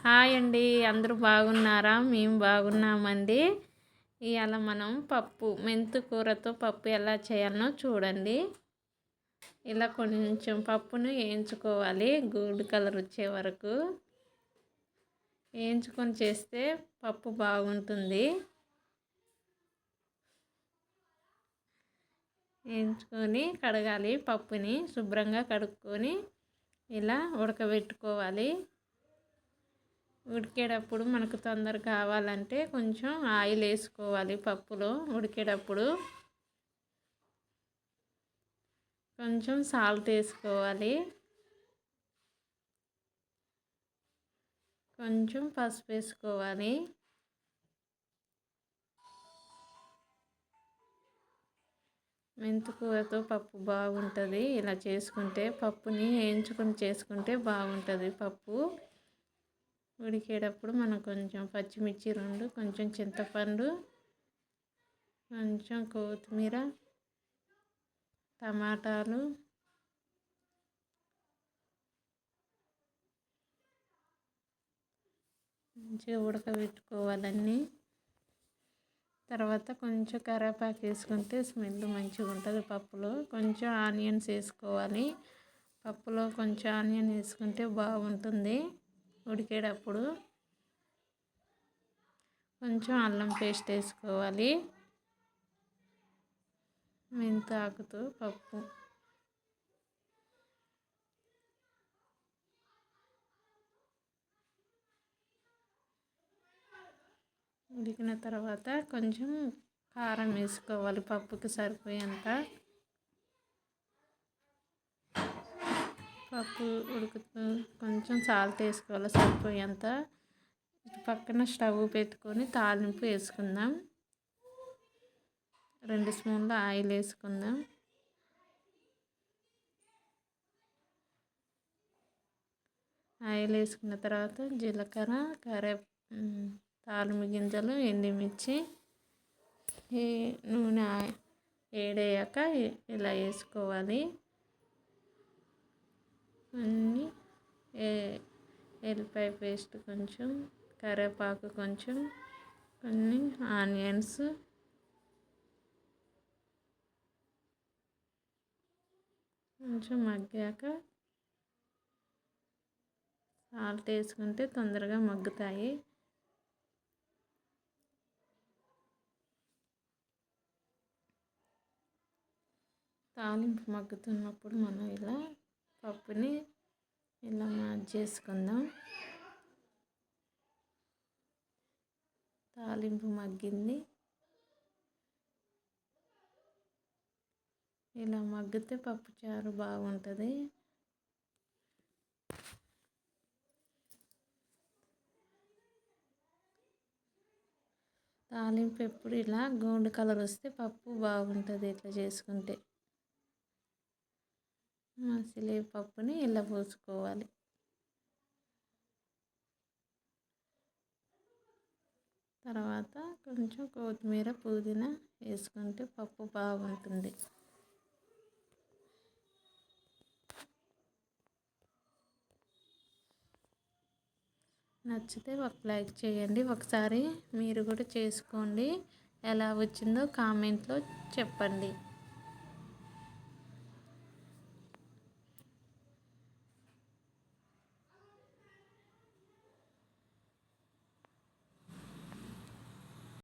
Hi అండి. అందరూ బాగున్నారా? మేము బాగున్నామండి. ఇవాళ మనం మెంతి కూరతో పప్పు ఎలా చేయాలనో చూడండి. ఇలా కొంచెం పప్పును వేయించుకోవాలి గోల్డ్ కలర్ వచ్చే వరకు. వేయించుకొని చేస్తే పప్పు బాగుంటుంది. వేయించుకొని కడగాలి. పప్పుని శుభ్రంగా కడుక్కొని ఇలా ఉడకబెట్టుకోవాలి. ఉడికేటప్పుడు మనకు తొందరగా కావాలంటే కొంచెం ఆయిల్ వేసుకోవాలి. పప్పులో ఉడికేటప్పుడు కొంచెం సాల్ట్ వేసుకోవాలి. కొంచెం పసుపు వేసుకోవాలి. మెంతికూరతో పప్పు బాగుంటుంది. ఇలా చేసుకుంటే పప్పుని వేయించుకొని చేసుకుంటే బాగుంటుంది. పప్పు ఉడికేటప్పుడు మనం కొంచెం పచ్చిమిర్చి 2, కొంచెం చింతపండు, కొంచెం కొత్తిమీర, టమాటాలు, మంచిగా ఉడకబెట్టుకోవాలన్నీ. తర్వాత కొంచెం కరివేపాకు వేసుకుంటే స్మెల్ మంచిగా ఉంటుంది పప్పులో. కొంచెం ఆనియన్స్ వేసుకోవాలి. పప్పులో కొంచెం ఆనియన్ వేసుకుంటే బాగుంటుంది. ఉడికేటప్పుడు కొంచెం అల్లం పేస్ట్ వేసుకోవాలి. మెంతాకుతో పప్పు ఉడికిన తర్వాత కొంచెం కారం వేసుకోవాలి. పప్పుకి సరిపోయేంత. పప్పు ఉడుకుతూ కొంచెం సాల్ట్ వేసుకోవాలి సరిపోయేంత. పక్కన స్టవ్ పెట్టుకొని తాలింపు వేసుకుందాం. 2 స్పూన్ల ఆయిల్ వేసుకుందాం. ఆయిల్ వేసుకున్న తర్వాత జీలకర్ర, తాలింపు గింజలు, ఎండుమిర్చి, నూనె వేడయ్యాక ఇలా వేసుకోవాలి. అన్నీ ఎల్లిపాయ పేస్ట్ కొంచెం, కరివేపాకు కొంచెం, కొన్ని ఆనియన్స్, కొంచెం మగ్గాక సాల్ట్ వేసుకుంటే తొందరగా మగ్గుతాయి. తాలింపు మగ్గుతున్నప్పుడు మనం ఇలా పప్పుని ఇలా చేసుకుందాం. తాలింపు మగ్గింది. ఇలా మగ్గితే పప్పుచారు బాగుంటుంది. తాలింపు ఎప్పుడు ఇలా గోల్డ్ కలర్ వస్తే పప్పు బాగుంటుంది. ఇట్లా చేసుకుంటే మసిలే పప్పుని ఇలా పోసుకోవాలి. తర్వాత కొంచెం కొత్తిమీర, పుదీనా వేసుకుంటే పప్పు బాగుంటుంది. నచ్చితే ఒక లైక్ చేయండి. ఒకసారి మీరు కూడా చేసుకోండి. ఎలా వచ్చిందో కామెంట్లో చెప్పండి.